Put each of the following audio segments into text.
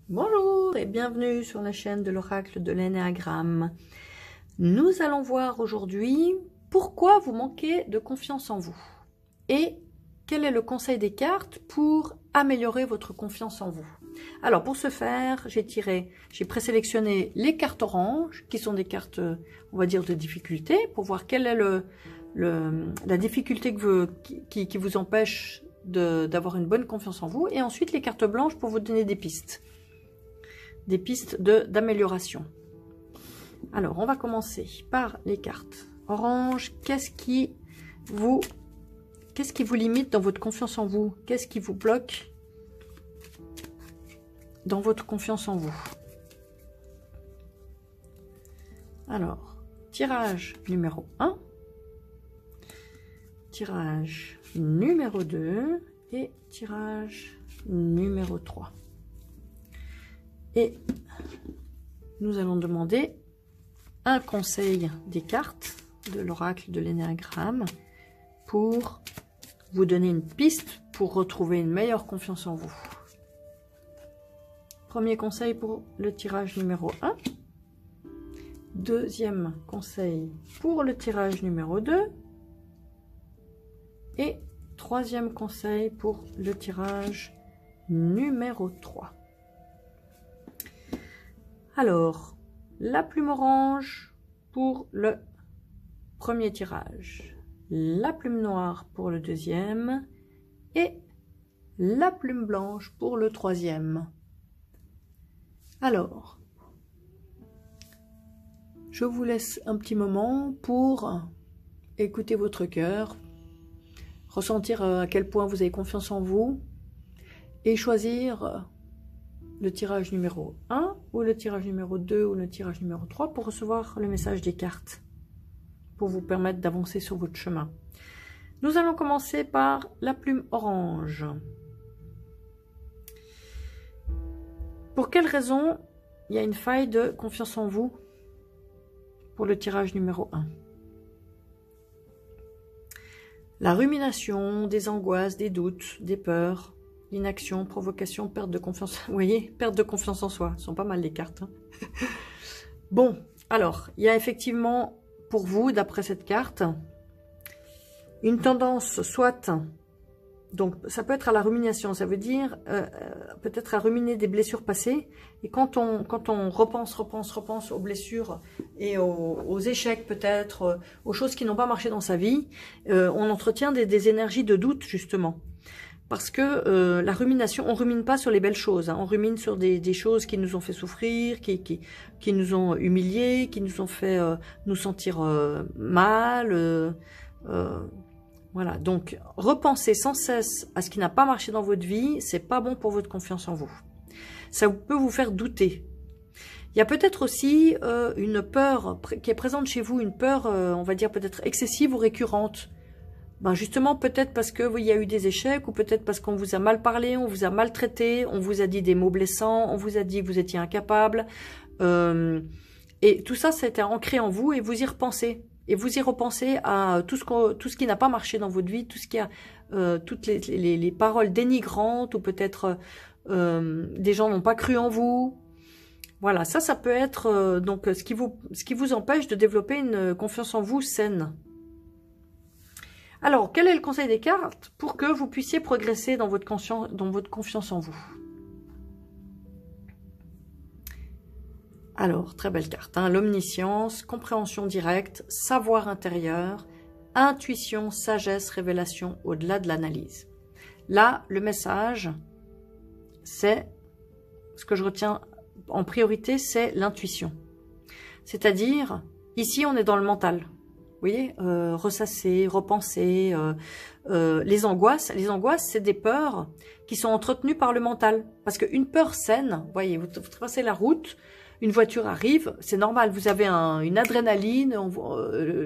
Bonjour et bienvenue sur la chaîne de l'oracle de l'énéagramme. Nous allons voir aujourd'hui pourquoi vous manquez de confiance en vous et quel est le conseil des cartes pour améliorer votre confiance en vous. Alors pour ce faire, j'ai présélectionné les cartes oranges qui sont des cartes, on va dire, de difficulté pour voir quelle est la difficulté qui vous empêche d'avoir une bonne confiance en vous, et ensuite les cartes blanches pour vous donner des pistes d'amélioration. Alors, on va commencer par les cartes orange. Qu'est-ce qui vous limite dans votre confiance en vous? Qu'est-ce qui vous bloque dans votre confiance en vous? Alors, tirage numéro 1, tirage numéro 2 et tirage numéro 3. Et nous allons demander un conseil des cartes de l'oracle de l'énéagramme pour vous donner une piste pour retrouver une meilleure confiance en vous. Premier conseil pour le tirage numéro 1. Deuxième conseil pour le tirage numéro 2. Et troisième conseil pour le tirage numéro 3. Alors, la plume orange pour le premier tirage, la plume noire pour le deuxième et la plume blanche pour le troisième. Alors, je vous laisse un petit moment pour écouter votre cœur, ressentir à quel point vous avez confiance en vous et choisir le tirage numéro 1 ou le tirage numéro 2 ou le tirage numéro 3 pour recevoir le message des cartes, pour vous permettre d'avancer sur votre chemin. Nous allons commencer par la plume orange. Pour quelle raison il y a une faille de confiance en vous pour le tirage numéro 1? La rumination, des angoisses, des doutes, des peurs, l'inaction, provocation, perte de confiance. Vous voyez, perte de confiance en soi. Ce sont pas mal les cartes. Hein. Bon, alors, il y a effectivement pour vous, d'après cette carte, une tendance soit... Donc, ça peut être à la rumination. Ça veut dire peut-être à ruminer des blessures passées. Et quand on repense aux blessures et aux échecs peut-être, aux choses qui n'ont pas marché dans sa vie, on entretient des énergies de doute, justement. Parce que la rumination, on rumine pas sur les belles choses, hein, on rumine sur des choses qui nous ont fait souffrir, qui nous ont humiliés, qui nous ont fait nous sentir mal. Voilà, donc repensez sans cesse à ce qui n'a pas marché dans votre vie, c'est pas bon pour votre confiance en vous. Ça peut vous faire douter. Il y a peut-être aussi une peur qui est présente chez vous, une peur, on va dire peut-être excessive ou récurrente. Ben justement, peut-être parce que il y a eu des échecs, ou peut-être parce qu'on vous a mal parlé, on vous a maltraité, on vous a dit des mots blessants, on vous a dit que vous étiez incapable. Et tout ça, ça a été ancré en vous et vous y repensez. Et vous y repensez à tout ce qui n'a pas marché dans votre vie, tout ce qui a, toutes les paroles dénigrantes, ou peut-être des gens n'ont pas cru en vous. Voilà, ça peut être donc ce qui vous empêche de développer une confiance en vous saine. Alors, quel est le conseil des cartes pour que vous puissiez progresser dans votre confiance en vous? Alors, très belle carte, hein, l'omniscience, compréhension directe, savoir intérieur, intuition, sagesse, révélation au-delà de l'analyse. Là, le message, c'est, ce que je retiens en priorité, c'est l'intuition. C'est-à-dire, ici, on est dans le mental. Vous voyez, ressasser, repenser, les angoisses, c'est des peurs qui sont entretenues par le mental. Parce qu'une peur saine, vous voyez, vous traversez la route, une voiture arrive, c'est normal, vous avez une adrénaline,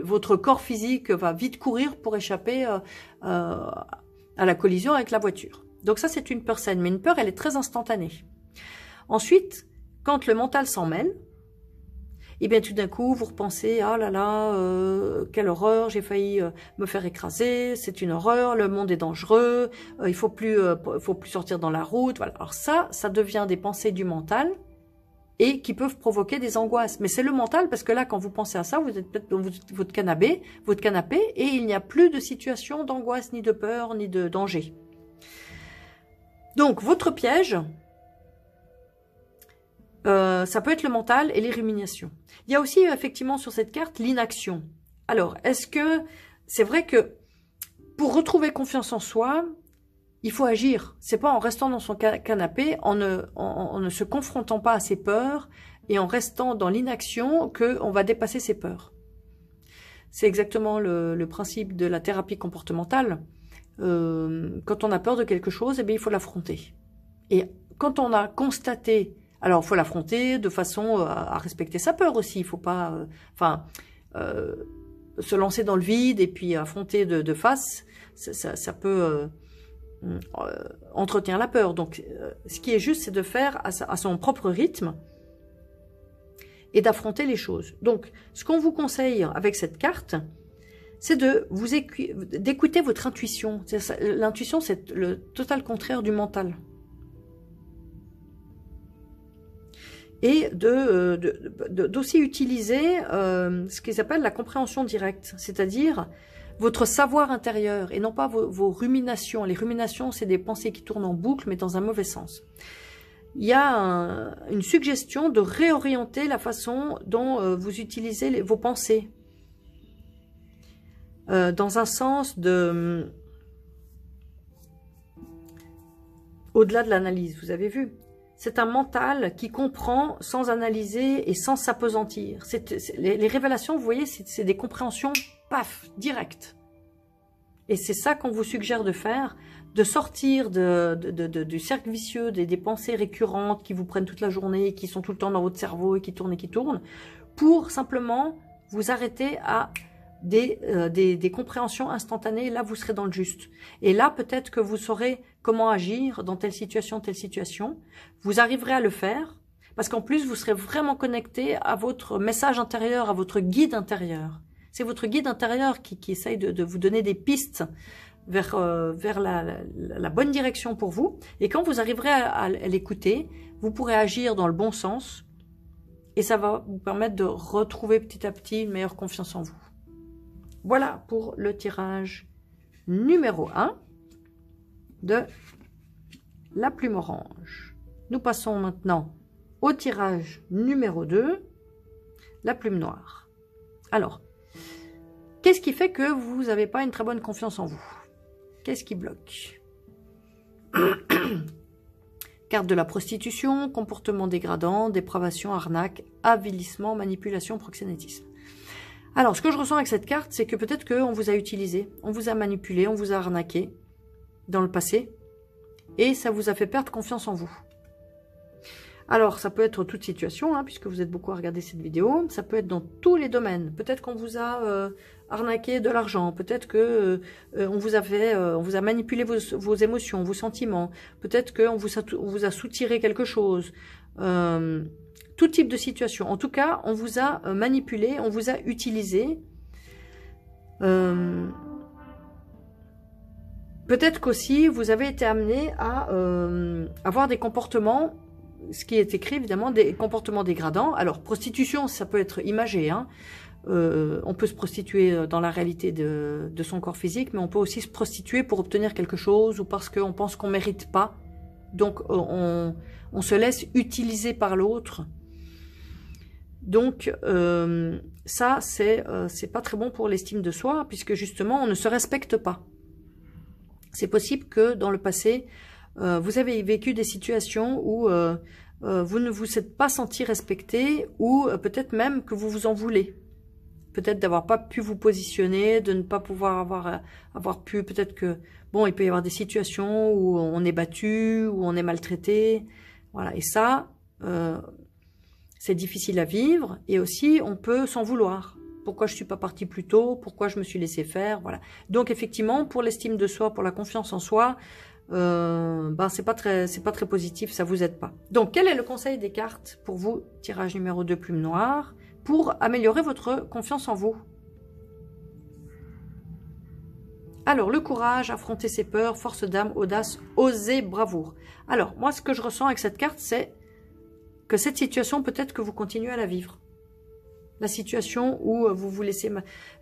votre corps physique va vite courir pour échapper à la collision avec la voiture. Donc ça, c'est une peur saine, mais une peur, elle est très instantanée. Ensuite, quand le mental s'en mêle, et bien tout d'un coup, vous repensez, ah là là, quelle horreur, j'ai failli me faire écraser, c'est une horreur, le monde est dangereux, il faut plus sortir dans la route. Voilà. Alors ça devient des pensées du mental et qui peuvent provoquer des angoisses. Mais c'est le mental, parce que là, quand vous pensez à ça, vous êtes peut-être dans votre canapé, et il n'y a plus de situation d'angoisse, ni de peur, ni de danger. Donc, votre piège, ça peut être le mental et les ruminations. Il y a aussi, effectivement, sur cette carte, l'inaction. Alors, est-ce que c'est vrai que pour retrouver confiance en soi, il faut agir. C'est pas en restant dans son canapé, en ne se confrontant pas à ses peurs et en restant dans l'inaction qu'on va dépasser ses peurs. C'est exactement le principe de la thérapie comportementale. Quand on a peur de quelque chose, eh bien, il faut l'affronter. Et quand on a constaté, alors il faut l'affronter de façon à respecter sa peur aussi. Il faut pas, se lancer dans le vide et puis affronter de face. Ça peut entretenir la peur. Donc, ce qui est juste, c'est de faire à son propre rythme et d'affronter les choses. Donc, ce qu'on vous conseille avec cette carte, c'est d'écouter votre intuition. L'intuition, c'est le total contraire du mental. Et d'aussi utiliser ce qu'ils appellent la compréhension directe, c'est-à-dire votre savoir intérieur et non pas vos ruminations. Les ruminations, c'est des pensées qui tournent en boucle, mais dans un mauvais sens. Il y a une suggestion de réorienter la façon dont vous utilisez vos pensées. Dans un sens au-delà de l'analyse, vous avez vu. C'est un mental qui comprend sans analyser et sans s'apesantir. Les révélations, vous voyez, c'est des compréhensions, paf, directes. Et c'est ça qu'on vous suggère de faire, de sortir du cercle vicieux, des pensées récurrentes qui vous prennent toute la journée, qui sont tout le temps dans votre cerveau et qui tournent, pour simplement vous arrêter à des compréhensions instantanées. Là, vous serez dans le juste. Et là, peut-être que vous saurez comment agir dans telle situation. Vous arriverez à le faire, parce qu'en plus, vous serez vraiment connecté à votre message intérieur, à votre guide intérieur. C'est votre guide intérieur qui essaye de vous donner des pistes vers la bonne direction pour vous. Et quand vous arriverez à l'écouter, vous pourrez agir dans le bon sens, et ça va vous permettre de retrouver petit à petit une meilleure confiance en vous. Voilà pour le tirage numéro 1 de la plume orange. Nous passons maintenant au tirage numéro 2, la plume noire. Alors, qu'est-ce qui fait que vous n'avez pas une très bonne confiance en vous? Qu'est-ce qui bloque? Carte de la prostitution, comportement dégradant, dépravation, arnaque, avilissement, manipulation, proxénétisme. Alors, ce que je ressens avec cette carte, c'est que peut-être qu'on vous a utilisé, on vous a manipulé, on vous a arnaqué dans le passé, et ça vous a fait perdre confiance en vous. Alors, ça peut être toute situation, hein, puisque vous êtes beaucoup à regarder cette vidéo, ça peut être dans tous les domaines. Peut-être qu'on vous a arnaqué de l'argent, peut-être que on vous a manipulé vos émotions, vos sentiments, peut-être qu'on vous a soutiré quelque chose. Tout type de situation. En tout cas, on vous a manipulé, on vous a utilisé. Peut-être qu'aussi, vous avez été amené à avoir des comportements, ce qui est écrit évidemment, des comportements dégradants. Alors, prostitution, ça peut être imagé. Hein. On peut se prostituer dans la réalité de son corps physique, mais on peut aussi se prostituer pour obtenir quelque chose ou parce qu'on pense qu'on ne mérite pas. Donc, on se laisse utiliser par l'autre. Donc, ça, c'est pas très bon pour l'estime de soi, puisque justement, on ne se respecte pas. C'est possible que dans le passé, vous avez vécu des situations où vous ne vous êtes pas senti respecté, ou peut-être même que vous vous en voulez. Peut-être d'avoir pas pu vous positionner, de ne pas pouvoir avoir pu, peut-être que, bon, il peut y avoir des situations où on est battu, où on est maltraité, voilà. Et ça, c'est difficile à vivre, et aussi, on peut s'en vouloir. Pourquoi je suis pas partie plus tôt? Pourquoi je me suis laissé faire? Voilà. Donc, effectivement, pour l'estime de soi, pour la confiance en soi, c'est pas très positif, ça vous aide pas. Donc, quel est le conseil des cartes pour vous? Tirage numéro 2, plume noire. pour améliorer votre confiance en vous. Alors, le courage, affronter ses peurs, force d'âme, audace, oser, bravoure. Alors, moi, ce que je ressens avec cette carte, c'est que cette situation, peut-être que vous continuez à la vivre. La situation où vous vous laissez...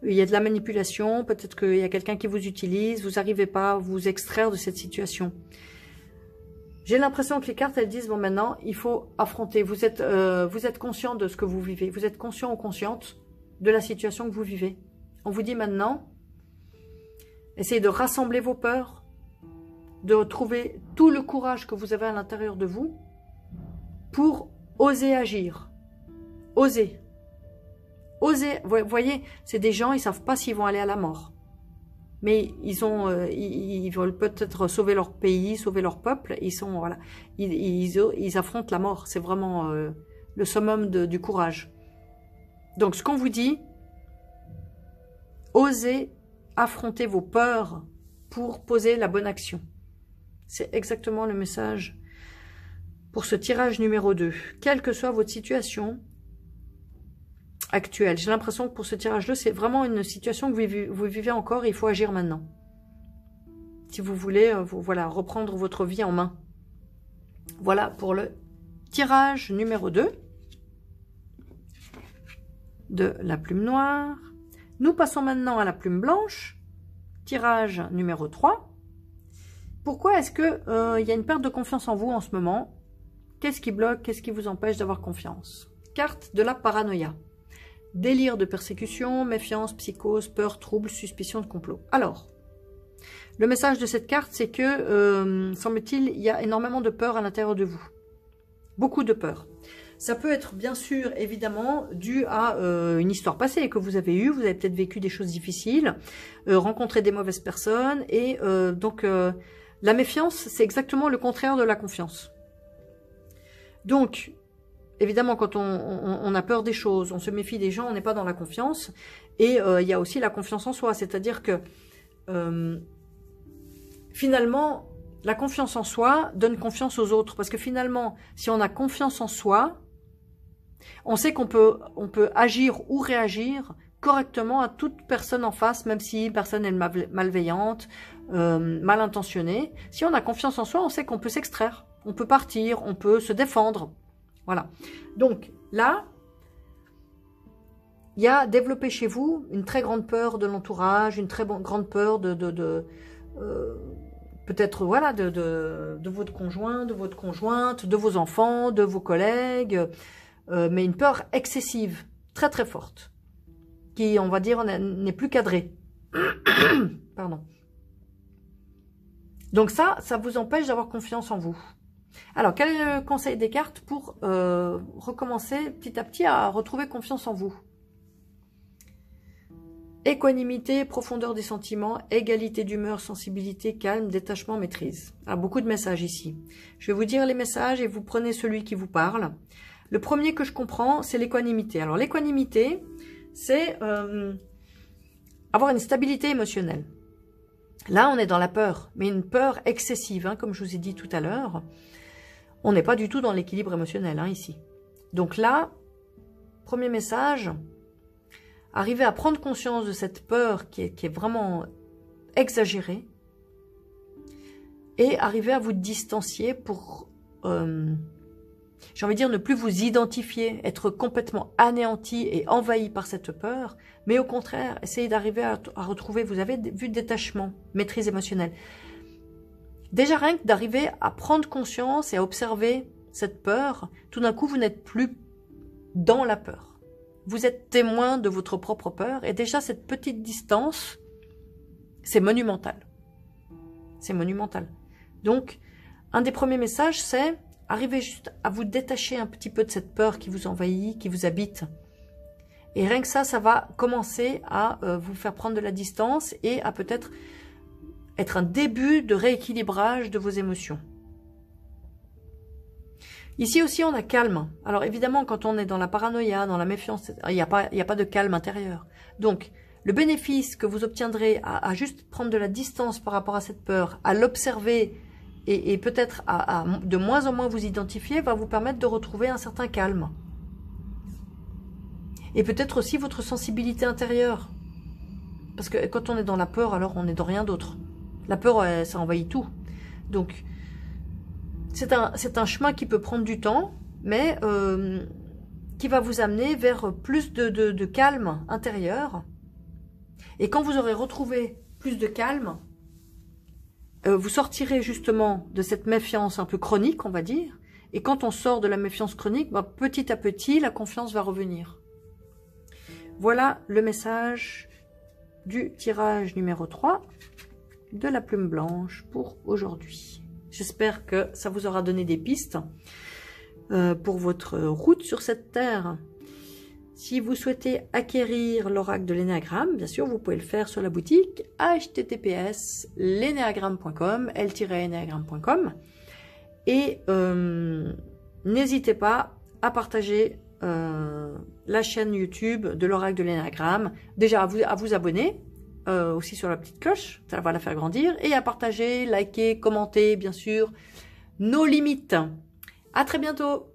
Il y a de la manipulation, peut-être qu'il y a quelqu'un qui vous utilise, vous n'arrivez pas à vous extraire de cette situation. J'ai l'impression que les cartes, elles disent, bon, maintenant, il faut affronter. Vous êtes conscient de ce que vous vivez. Vous êtes conscient ou consciente de la situation que vous vivez. On vous dit maintenant, essayez de rassembler vos peurs, de trouver tout le courage que vous avez à l'intérieur de vous pour oser agir. Oser. Oser. Vous voyez, c'est des gens, ils ne savent pas s'ils vont aller à la mort. Mais ils veulent peut-être sauver leur pays, sauver leur peuple. Voilà, ils affrontent la mort. C'est vraiment le summum du courage. Donc, ce qu'on vous dit, osez affronter vos peurs pour poser la bonne action. C'est exactement le message pour ce tirage numéro 2. Quelle que soit votre situation actuelle, j'ai l'impression que pour ce tirage 2, c'est vraiment une situation que vous vivez encore et il faut agir maintenant. Si vous voulez voilà, reprendre votre vie en main. Voilà pour le tirage numéro 2 de la plume noire. Nous passons maintenant à la plume blanche, tirage numéro 3. Pourquoi est-ce que y a une perte de confiance en vous en ce moment? Qu'est-ce qui bloque? Qu'est-ce qui vous empêche d'avoir confiance? Carte de la paranoïa. Délire de persécution, méfiance, psychose, peur, trouble, suspicion de complot. Alors, le message de cette carte, c'est que, semble-t-il, il y a énormément de peur à l'intérieur de vous. Beaucoup de peur. Ça peut être, bien sûr, évidemment, dû à une histoire passée que vous avez eue. Vous avez peut-être vécu des choses difficiles, rencontré des mauvaises personnes. Et donc, la méfiance, c'est exactement le contraire de la confiance. Donc, évidemment, quand on a peur des choses, on se méfie des gens, on n'est pas dans la confiance. Et il y a aussi la confiance en soi. C'est-à-dire que, finalement, la confiance en soi donne confiance aux autres. Parce que finalement, si on a confiance en soi, on sait qu'on peut agir ou réagir correctement à toute personne en face, même si personne est malveillante, mal intentionnée. Si on a confiance en soi, on sait qu'on peut s'extraire, on peut partir, on peut se défendre. Voilà. Donc là, il y a développé chez vous une très grande peur de l'entourage, une très grande peur peut-être voilà, de votre conjoint, de votre conjointe, de vos enfants, de vos collègues, mais une peur excessive, très très forte, qui, on va dire, n'est plus cadrée. Pardon. Donc ça vous empêche d'avoir confiance en vous. Alors, quel est le conseil des cartes pour recommencer petit à petit à retrouver confiance en vous? Équanimité, profondeur des sentiments, égalité d'humeur, sensibilité, calme, détachement, maîtrise. Alors, beaucoup de messages ici. Je vais vous dire les messages et vous prenez celui qui vous parle. Le premier que je comprends, c'est l'équanimité. Alors, l'équanimité, c'est avoir une stabilité émotionnelle. Là, on est dans la peur, mais une peur excessive, hein, comme je vous ai dit tout à l'heure. On n'est pas du tout dans l'équilibre émotionnel, hein, ici. Donc là, premier message, arriver à prendre conscience de cette peur qui est vraiment exagérée et arriver à vous distancier pour, j'ai envie de dire, ne plus vous identifier, être complètement anéanti et envahi par cette peur, mais au contraire, essayer d'arriver à retrouver, vous avez vu, détachement, maîtrise émotionnelle. Déjà rien que d'arriver à prendre conscience et à observer cette peur, tout d'un coup, vous n'êtes plus dans la peur. Vous êtes témoin de votre propre peur et déjà cette petite distance, c'est monumental. C'est monumental. Donc, un des premiers messages, c'est arriver juste à vous détacher un petit peu de cette peur qui vous envahit, qui vous habite. Et rien que ça va commencer à vous faire prendre de la distance et à peut-être être un début de rééquilibrage de vos émotions. Ici aussi, on a calme. Alors évidemment, quand on est dans la paranoïa, dans la méfiance, il n'y a pas de calme intérieur. Donc, le bénéfice que vous obtiendrez à juste prendre de la distance par rapport à cette peur, à l'observer et peut-être à de moins en moins vous identifier, va vous permettre de retrouver un certain calme. Et peut-être aussi votre sensibilité intérieure. Parce que quand on est dans la peur, alors on n'est dans rien d'autre. La peur, ça envahit tout. Donc, c'est un chemin qui peut prendre du temps, mais qui va vous amener vers plus de calme intérieur. Et quand vous aurez retrouvé plus de calme, vous sortirez justement de cette méfiance un peu chronique, on va dire. Et quand on sort de la méfiance chronique, bah, petit à petit, la confiance va revenir. Voilà le message du tirage numéro 3 de la plume blanche pour aujourd'hui. J'espère que ça vous aura donné des pistes pour votre route sur cette terre. Si vous souhaitez acquérir l'oracle de l'énéagramme, bien sûr, vous pouvez le faire sur la boutique https://lenéagramme.com, l-enéagramme.com. Et n'hésitez pas à partager la chaîne YouTube de l'oracle de l'énéagramme. Déjà, à vous abonner, aussi sur la petite cloche, ça va la faire grandir. Et à partager, liker, commenter, bien sûr, nos limites. À très bientôt!